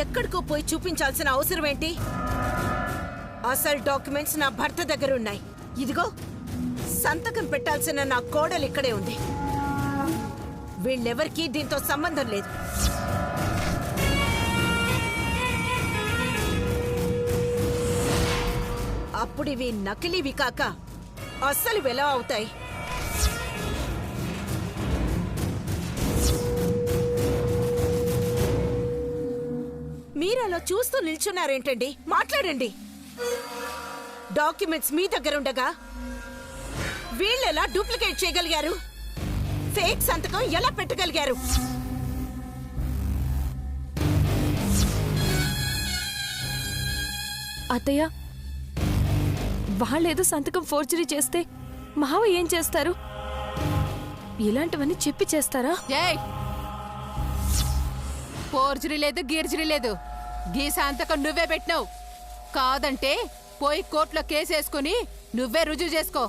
ఎక్కడికో పోయి చూపించాల్సిన అవసరం ఏంటి? అసలు డాక్యుమెంట్స్ నా భర్త దగ్గర ఉన్నాయి. ఇదిగో సంతకం పెట్టాల్సిన నా కోడలు ఇక్కడే ఉంది. వీళ్ళెవరికీ దీంతో సంబంధం లేదు. అప్పుడివి నకిలీవి కాక అస్సలు ఎలా అవుతాయి? మీరలా చూస్తూ నిల్చున్నారేంటండి? మాట్లాడండి. డాక్యుమెంట్స్ మీ దగ్గర ఉండగా వీళ్ళెలా డూప్లికేట్ చేయగలిగారు? ఫేక్ సంతకం ఎలా పెట్టగలిగారు? అత్తయ్య, వాళ్ళేదో సంతకం ఫోర్జరీ చేస్తే మావయ్య ఏం చేస్తారు? ఇలాంటివన్నీ చెప్పి చేస్తారా? ఫోర్జరీ లేదు, గీర్జరీ లేదు. గీ సంతకం నువ్వే పెట్టినావు. కాదంటే పోయి కోర్టులో కేసేసుకుని నువ్వే రుజువు చేసుకో.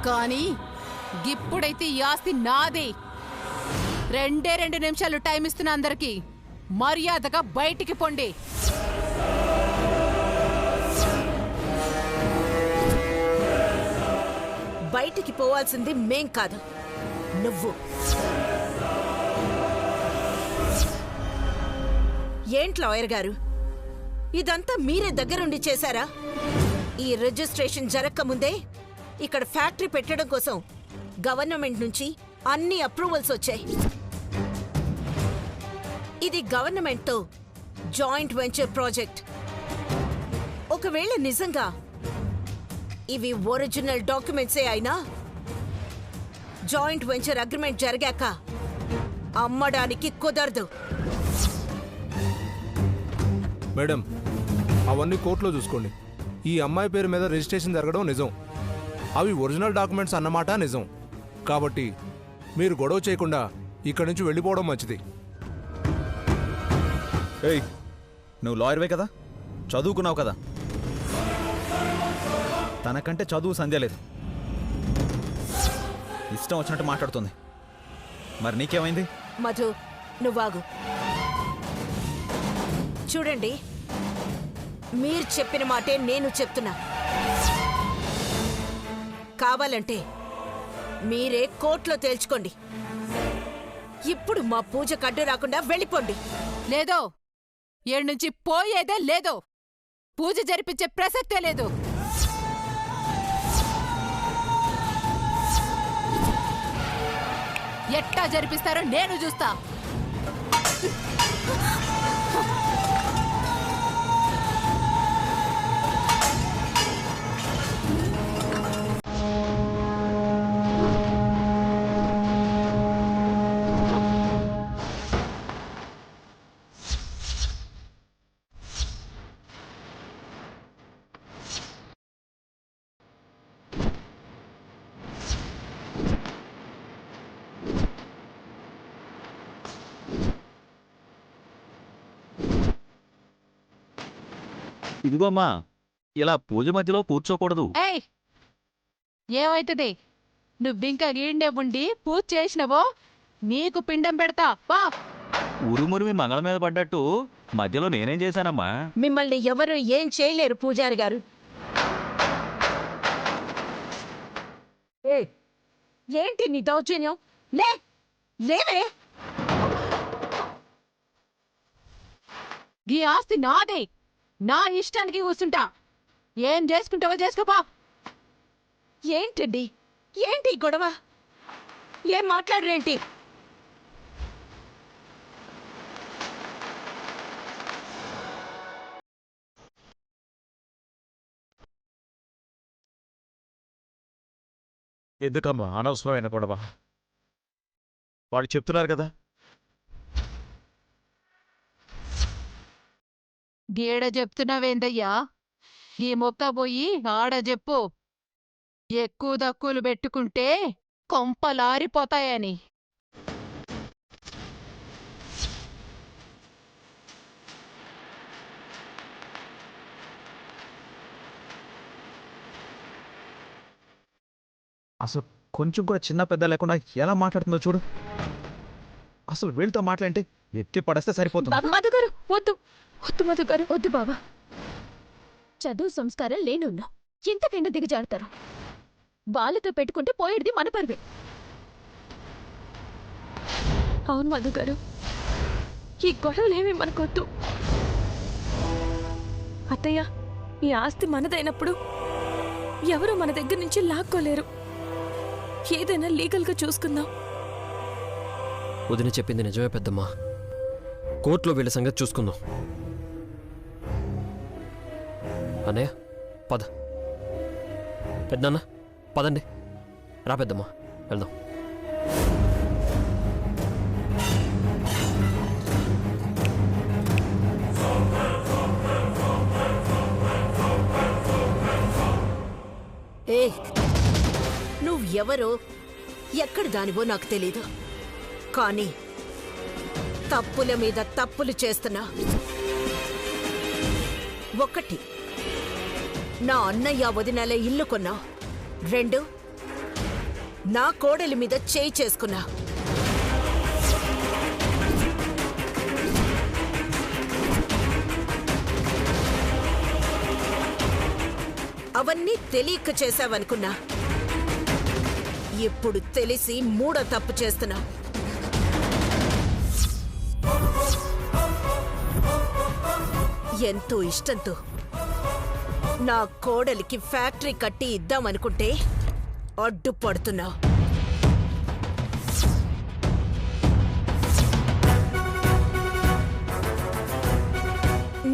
కానీ ఇప్పుడైతే ఈ ఆస్తి నాది. 2 నిమిషాలు టైం ఇస్తున్నా. అందరికి మర్యాదగా బయటికి పొండి. బయటికి పోవాల్సింది మేం కాదు, నువ్వు. ఏంటి లాయర్ గారు, ఇదంతా మీరే దగ్గరుండి చేశారా? ఈ రిజిస్ట్రేషన్ జరగకముందే ఇక్కడ ఫ్యాక్టరీ పెట్టడం కోసం గవర్నమెంట్ నుంచి అన్ని అప్రూవల్స్ వచ్చాయి. ఇది గవర్నమెంట్తో జాయింట్ వెంచర్ ప్రాజెక్ట్. ఒకవేళ నిజంగా ఇవి ఒరిజినల్ డాక్యుమెంట్సే అయినా జాయింట్ వెంచర్ అగ్రిమెంట్ జరిగాక అమ్మడానికి కుదరదు. మేడం, అవన్నీ కోర్టులో చూసుకోండి. ఈ అమ్మాయి పేరు మీద రిజిస్ట్రేషన్ జరగడం నిజం. అవి ఒరిజినల్ డాక్యుమెంట్స్ అన్నమాట నిజం. కాబట్టి మీరు గొడవ చేయకుండా ఇక్కడి నుంచి వెళ్ళిపోవడం మంచిది. ఏయ్, నువ్వు లాయర్వే కదా, చదువుకున్నావు కదా. తనకంటే చదువు సంధ్య లేదు. ఇష్టం వచ్చినట్టు మాట్లాడుతుంది. మరి నీకేమైంది? మధు, నువ్వాగు. చూడండి, మీరు చెప్పిన మాటే నేను చెప్తున్నా. కావాలంటే మీరే కోర్టులో తేల్చుకోండి. ఇప్పుడు మా పూజ కడ్డు రాకుండా వెళ్ళిపోండి. లేదో ఏడు నుంచి పోయేదే లేదో. పూజ జరిపించే ప్రసక్తే లేదు. ఎట్టా జరిపిస్తారో నేను చూస్తా. ఇదిగోమ్మా, ఇలా పూజ మధ్యలో కూర్చోకూడదు. ఏయ్, ఏమైతుంది? నువ్వింకా ఈండే ఉండి పూజ చేసినవో నీకు పిండం పెడతా. పా. ఉరుమురిమి మంగళ మీద పడ్డట్టు మధ్యలో నేనేం చేశానమ్మా? మిమ్మల్ని ఎవరు ఏం చేయలేరు పూజారి గారు. ఏంటి నీ దౌర్జన్యం? లేవే. ఈ ఆస్తి నాదే. నా ఇష్టానికి కూర్చుంటా. ఏం చేసుకుంటావో చేసుకోపా. ఏంటండి, ఏంటి గొడవ? ఏం మాట్లాడరేంటి? ఎందుకమ్మా అనవసరమైన గొడవ? వాళ్ళు చెప్తున్నారు కదా. గీడ చెప్తున్నావేందయ్యా? ఈ మొక్క పోయి ఆడ చెప్పు. ఎక్కువ దక్కులు పెట్టుకుంటే కొంపలారిపోతాయని. అసలు కొంచెం కూడా చిన్న పెద్ద లేకుండా ఎలా మాట్లాడుతుందో చూడు. అసలు వీళ్ళతో మాట్లాడితే ఎత్తి పడేస్తే సరిపోతుంది. మధు గారు వద్దు, వద్దు మధు గారు వద్దు బాబా, చదువు సంస్కారం లేనున్నా ఇంతకైనా దిగజారుతారు. వాళ్ళతో పెట్టుకుంటే పోయేది మన పరువే. అవును మధు గారు, ఈ గొడవలేమి మనకొద్దు. అత్తయ్య, ఈ ఆస్తి మనదైనప్పుడు ఎవరు మన దగ్గర నుంచి లాక్కోలేరు. ఏదైనా లీగల్గా చూసుకుందాం. వదిన చెప్పింది నిజమే పెద్దమ్మా. కోర్టులో వీళ్ళ సంగతి చూసుకుందాం. అన్నయ్య పద. పెద్దన్న పదండి. రా పెద్దమ్మా, వెళ్దాం. ఏ, నువ్వెవరో ఎక్కడి దానివో నాకు తెలీదు, కానీ తప్పుల మీద తప్పులు చేస్తున్నా. ఒకటి, నా అన్నయ్య వదినల ఇల్లు కొన్నా. 2, నా కోడలి మీద చేయి చేసుకున్నా. అవన్నీ తెలియక చేశావనుకున్నా. ఇప్పుడు తెలిసి 3వ తప్పు చేస్తున్నా. ఎంతో ఇష్టంతో నా కోడలికి ఫ్యాక్టరీ కట్టి ఇద్దామనుకుంటే అడ్డుపడుతున్నా.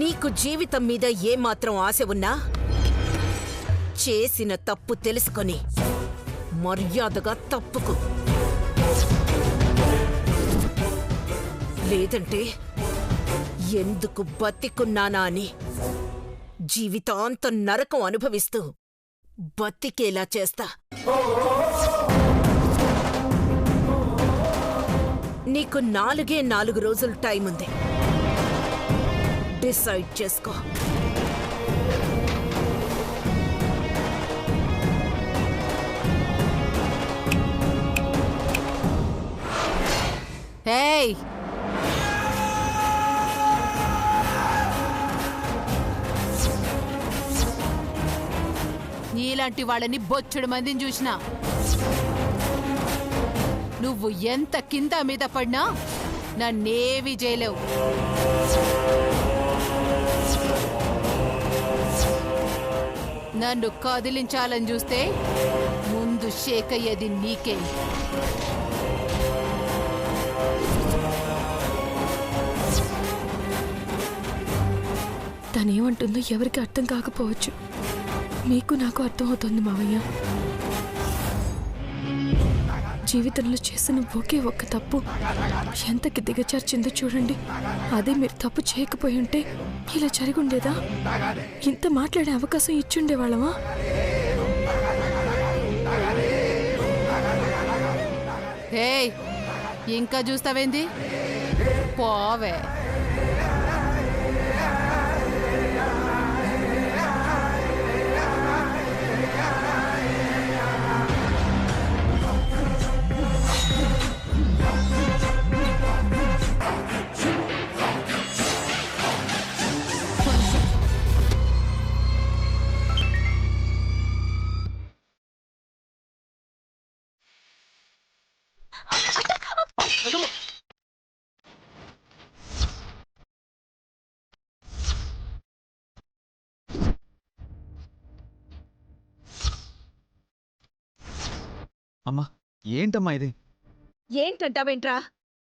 నీకు జీవితం మీద ఏమాత్రం ఆశ ఉన్నా చేసిన తప్పు తెలుసుకొని మర్యాదగా తప్పుకో. లేదంటే ఎందుకు బతికున్నానా అని జీవితాంతం నరకం అనుభవిస్తూ బతికేలా చేస్తా. నీకు 4 రోజులు టైం ఉంది. డిసైడ్ చేసుకో. ఏయ్, నీలాంటి వాళ్ళని బొచ్చుడు మందిని చూసినా. నువ్వు ఎంత కింద మీద పడినా నన్నేవి చేయలేవు. నన్ను కదిలించాలని చూస్తే ముందు షేక్ అయ్యేది నీకే. తనేమంటుందో ఎవరికి అర్థం కాకపోవచ్చు. మీకు నాకు అర్థమవుతుంది మావయ్య. జీవితంలో చేసిన ఒకే ఒక్క తప్పు ఎంతకి దిగజార్చిందో చూడండి. అదే మీరు తప్పు చేయకపోయి ఉంటే ఇలా జరిగి ఉండేదా? ఇంత మాట్లాడే అవకాశం ఇచ్చుండేవాళ్ళమా? ఏయ్, ఇంకా చూస్తావేంది? పోవే. అమ్మా, ఏంటమ్మా ఇది? ఏంటంటావేంట్రా?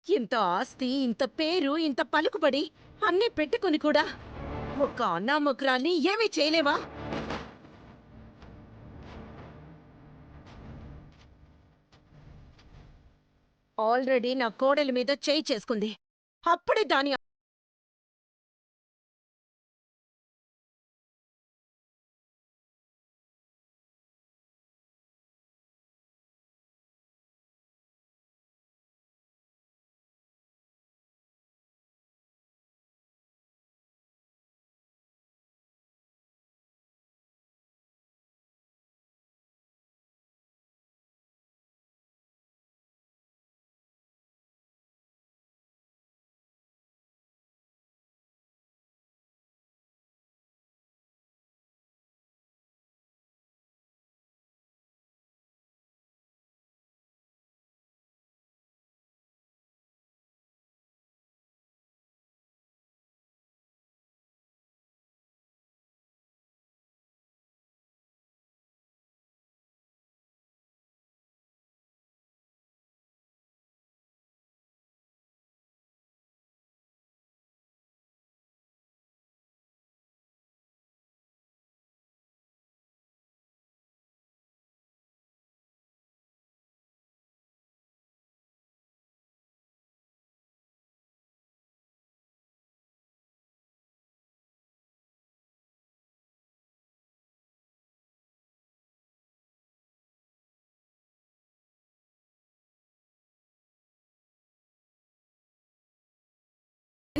ఇంత ఆస్తి, ఇంత పేరు, ఇంత పలుకుబడి అన్నీ పెట్టుకుని కూడా ఒక అన్నాముగ్రాన్ని ఏమీ చేయలేవా? ఆల్రెడీ నా కోడలి మీద చేయి చేసుకుంది. అప్పుడే దాని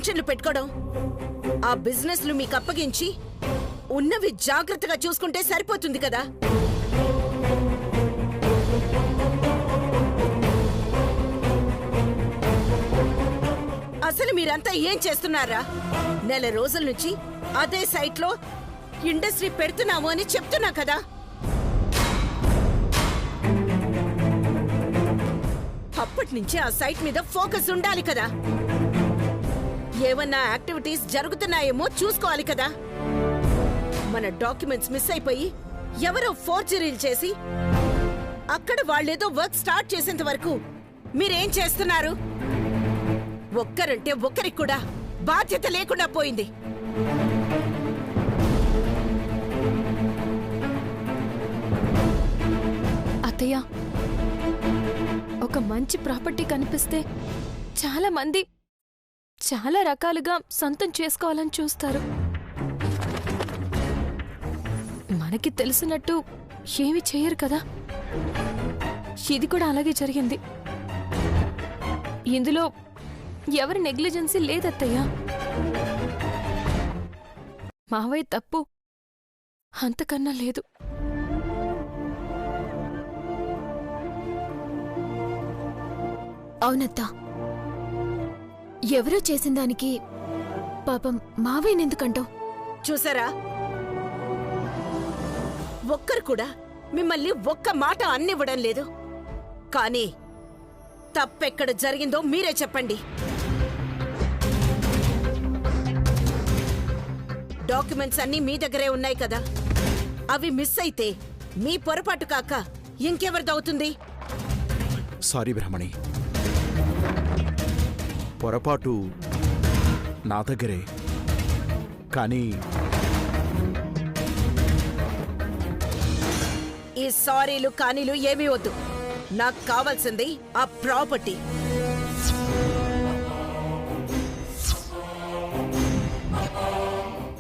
టెన్షన్లు పెట్టుకోవడం? ఆ బిజినెస్లు మీకు అప్పగించి ఉన్నవి జాగ్రత్తగా చూసుకుంటే సరిపోతుంది కదా. అసలు మీరంతా ఏం చేస్తున్నారా? నెల రోజుల నుంచి అదే సైట్లో ఇండస్ట్రీ పెడుతున్నాము అని చెప్తున్నా కదా. అప్పటి నుంచి ఆ సైట్ మీద ఫోకస్ ఉండాలి కదా. ఏమన్నా యాక్టివిటీస్ జరుగుతున్నాయేమో చూసుకోవాలి కదా. మన డాక్యుమెంట్స్ మిస్ అయిపోయి ఎవరో ఫోర్జరీలు చేసి అక్కడ వాళ్ళేదో వర్క్ స్టార్ట్ చేసేంత వరకు మీరేం చేస్తున్నారు? ఒక్కరంటే ఒక్కరికి కూడా బాధ్యత లేకుండా పోయింది. అత్తయ్య, ఒక మంచి ప్రాపర్టీ కనిపిస్తే చాలా మంది చాలా రకాలుగా సొంతం చేసుకోవాలని చూస్తారు. మనకి తెలిసినట్టు ఏమి చేయరు కదా. ఇది కూడా అలాగే జరిగింది. ఇందులో ఎవరి నెగ్లిజెన్సీ లేదత్తయ్య. మావయ్య తప్పు అంతకన్నా లేదు. అవునత్తా, ఎవరో చేసిన దానికి పాపం మావేనెందుకంటావు? చూసారా, ఒక్కరు కూడా మిమ్మల్ని ఒక్క మాట అన్నివ్వడం లేదు. కానీ తప్పెక్కడ జరిగిందో మీరే చెప్పండి. డాక్యుమెంట్స్ అన్నీ మీ దగ్గరే ఉన్నాయి కదా. అవి మిస్ అయితే మీ పొరపాటు కాక ఇంకెవరిదవుతుంది? సారీ బ్రహ్మణి, పొరపాటు నా దగ్గరే. కానీ ఈ సారీలు కానీలు ఏమీ వద్దు. నాకు కావాల్సింది ఆ ప్రాపర్టీ.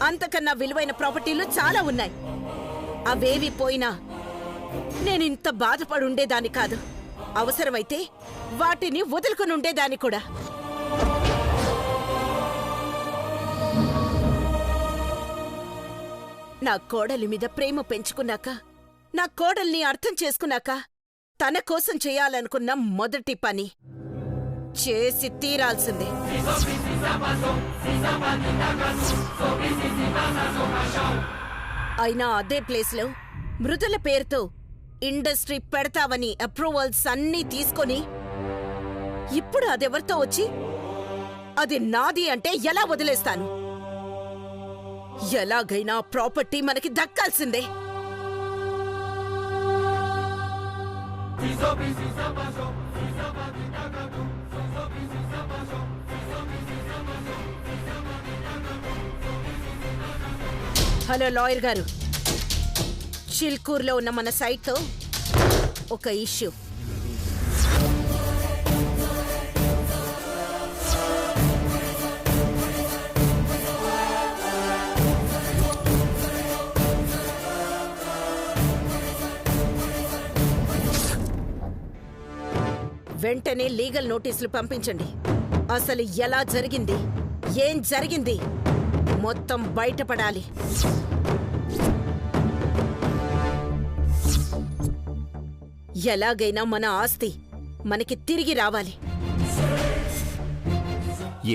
అంతకన్నా విలువైన ప్రాపర్టీలు చాలా ఉన్నాయి. అవేవి పోయినా నేనింత బాధపడి ఉండేదాన్ని కాదు. అవసరమైతే వాటిని వదులుకుని ఉండేదాన్ని కూడా. నా కోడలి మీద ప్రేమ పెంచుకున్నాక, నా కోడల్ని అర్థం చేసుకున్నాక తన కోసం చేయాలనుకున్న మొదటి పని చేసి తీరాల్సిందే. అయినా అదే ప్లేస్లో మృదుల పేరుతో ఇండస్ట్రీ పెడతావని అప్రూవల్స్ అన్నీ తీసుకొని ఇప్పుడు అదెవరితో వచ్చి అది నాది అంటే ఎలా వదిలేస్తాను? ఎలాగైనా ప్రాపర్టీ మనకి దక్కాల్సిందే. హలో లాయర్ గారు, చిల్కూర్లో ఉన్న మన సైట్తో ఒక ఇష్యూ. వెంటనే లీగల్ నోటీసులు పంపించండి. అసలు ఎలా జరిగింది, ఏం జరిగింది మొత్తం బయటపడాలి. ఎలాగైనా మన ఆస్తి మనకి తిరిగి రావాలి.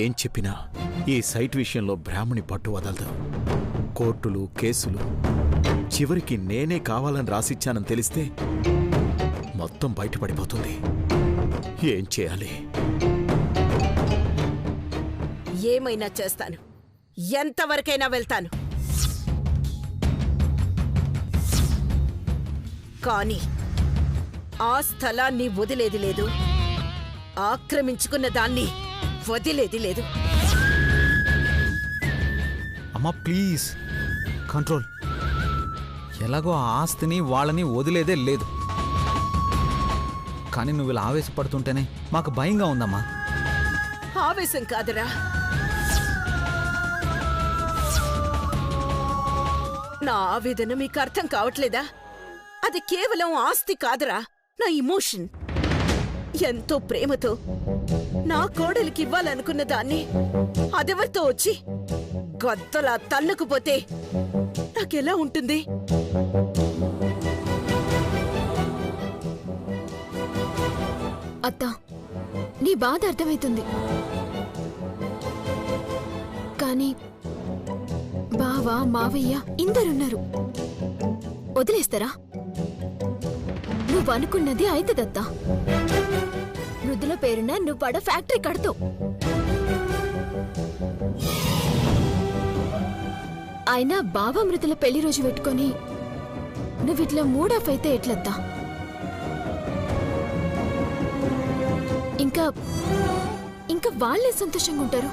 ఏం చెప్పినా ఈ సైట్ విషయంలో బ్రాహ్మణి పట్టు వదలదు. కోర్టులు, కేసులు, చివరికి నేనే కావాలని రాసిచ్చానని తెలిస్తే మొత్తం బయటపడిపోతుంది. ఏం చేయాలి? ఏమైనా చేస్తాను, ఎంతవరకైనా వెళ్తాను. కానీ ఆ స్థలాన్ని వదిలేది లేదు, ఆక్రమించుకున్న దాన్ని వదిలేది లేదు. అమ్మా ప్లీజ్ కంట్రోల్. ఎలాగో ఆ ఆస్తిని వాళ్ళని వదిలేదే లేదు. కానీ నువ్వు ఇలా ఆవేశపడుతుంటేనే మాకు భయంగా ఉందమ్మా. ఆవేశం కాదురా, నా ఆవేదన మీకు అర్థం కావట్లేదా? అది కేవలం ఆస్తి కాదురా, నా ఇమోషన్. ఎంతో ప్రేమతో నా కోడలికి ఇవ్వాలనుకున్న దాన్ని అదెవరితో వచ్చి గద్దలా తన్నుకుపోతే నాకెలా ఉంటుంది? అత్తా, నీ బాధ అర్థమవుతుంది. కానీ బావ, మావయ్య ఇందరున్నారు. వదిలేస్తారా? నువ్వు అనుకున్నది అయితదత్తా. మృదుల పేరున నువ్వు పడ ఫ్యాక్టరీ కడతావు. అయినా బావ మృదుల పెళ్లి రోజు పెట్టుకొని నువ్విట్లా మూడాఫ్ అయితే ఎట్లత్తా? ఇంకా ఇంకా వాళ్ళే సంతోషంగా ఉంటారు.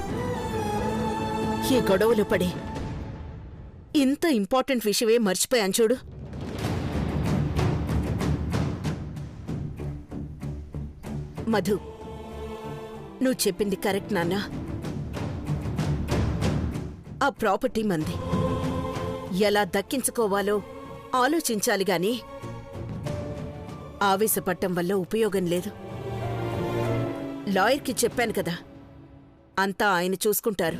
ఈ గొడవలు పడి ఇంత ఇంపార్టెంట్ విషయమే మర్చిపోయాను చూడు. మధు, నువ్వు చెప్పింది కరెక్ట్ నాన్నా. ఆ ప్రాపర్టీ మంది. ఎలా దక్కించుకోవాలో ఆలోచించాలి గాని ఆవేశపట్టం వల్ల ఉపయోగం లేదు. లాయర్కి చెప్పాను కదా, అంతా ఆయన చూసుకుంటారు.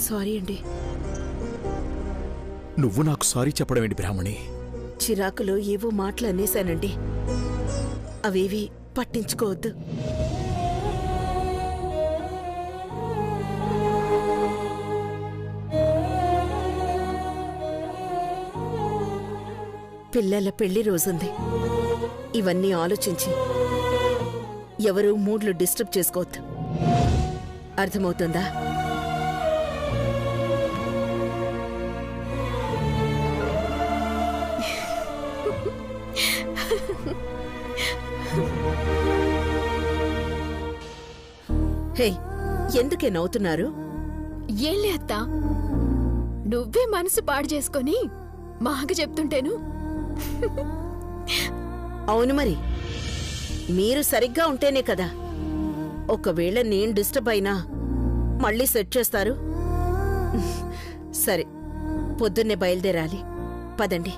సారీ అండి. నువ్వు నాకు సారీ చెప్పడం ఏంటి బ్రాహ్మణి? చిరాకులో ఏవో మాటలు అనేశానండి. అవేవి పట్టించుకోవద్దు. పిల్లల పెళ్లి రోజుంది. ఇవన్నీ ఆలోచించి ఎవరూ మూడ్లు డిస్టర్బ్ చేసుకోవద్దు. అర్థమవుతుందా? హే, ఎందుకే నవ్వుతున్నారు? ఏలే అత్తా, నువ్వే మనసు పాడు చేసుకొని మాకు చెప్తుంటేను. అవును మరి, మీరు సరిగ్గా ఉంటేనే కదా. ఒకవేళ నేను డిస్టర్బ్ అయినా మళ్ళీ సెట్ చేస్తారు. సరే, పొద్దున్నే బయలుదేరాలి. పదండి.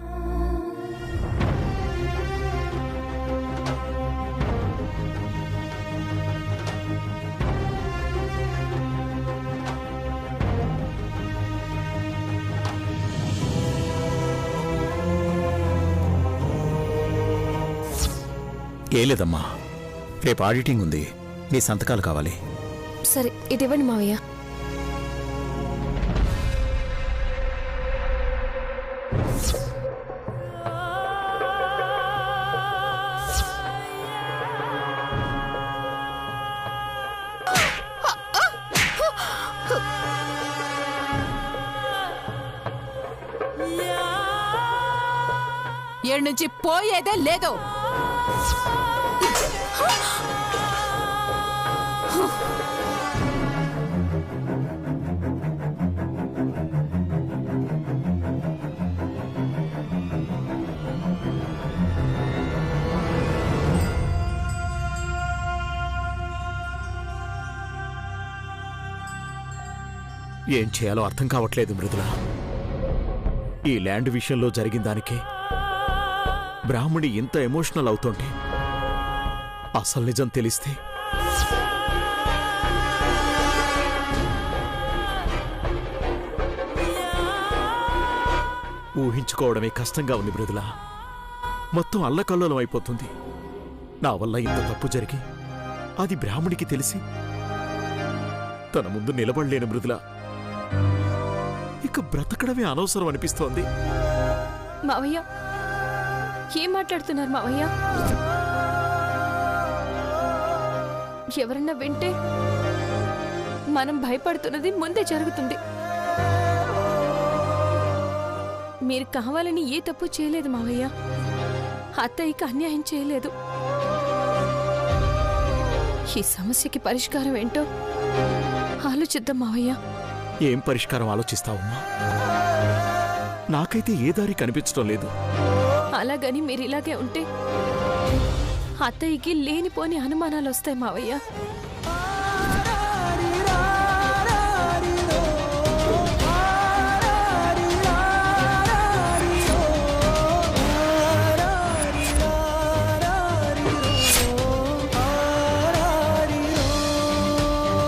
ఏ లేదమ్మా, రేపు ఆడిటింగ్ ఉంది. నీ సంతకాలు కావాలి. సరే, ఇది ఇవ్వండి మావయ్య. ఏడు నుంచి పోయేదే లేదు. ఏం చేయాలో అర్థం కావట్లేదు మృదుల. ఈ ల్యాండ్ విషయంలో జరిగిన దానికే బ్రాహ్మణి ఇంత ఎమోషనల్ అవుతోంటే అసలు నిజం తెలిస్తే ఊహించుకోవడమే కష్టంగా ఉంది మృదుల. మొత్తం అల్లకల్లోలం అయిపోతుంది. నా వల్ల ఇంత తప్పు జరిగి అది బ్రాహ్మణికి తెలిసి తన ముందు నిలబడలేను మృదుల. ఇక బ్రతకడమే అనవసరం అనిపిస్తోంది. మావయ్య, ఏం మాట్లాడుతున్నారు మావయ్య? ఎవరన్నా వింటే మనం భయపడుతున్నది ముందే జరుగుతుంది. మీరు కావాలని ఏ తప్పు చేయలేదు మావయ్య. అత్తయ్యకి అన్యాయం చేయలేదు. ఈ సమస్యకి పరిష్కారం ఏంటో ఆలోచిద్దాం మావయ్య. ఏం పరిష్కారం ఆలోచిస్తావమ్మా? నాకైతే ఏ దారి కనిపించడం లేదు. అలాగని మీరు ఇలాగే ఉంటే అత్తయ్యకి లేనిపోని అనుమానాలు వస్తాయి మావయ్య.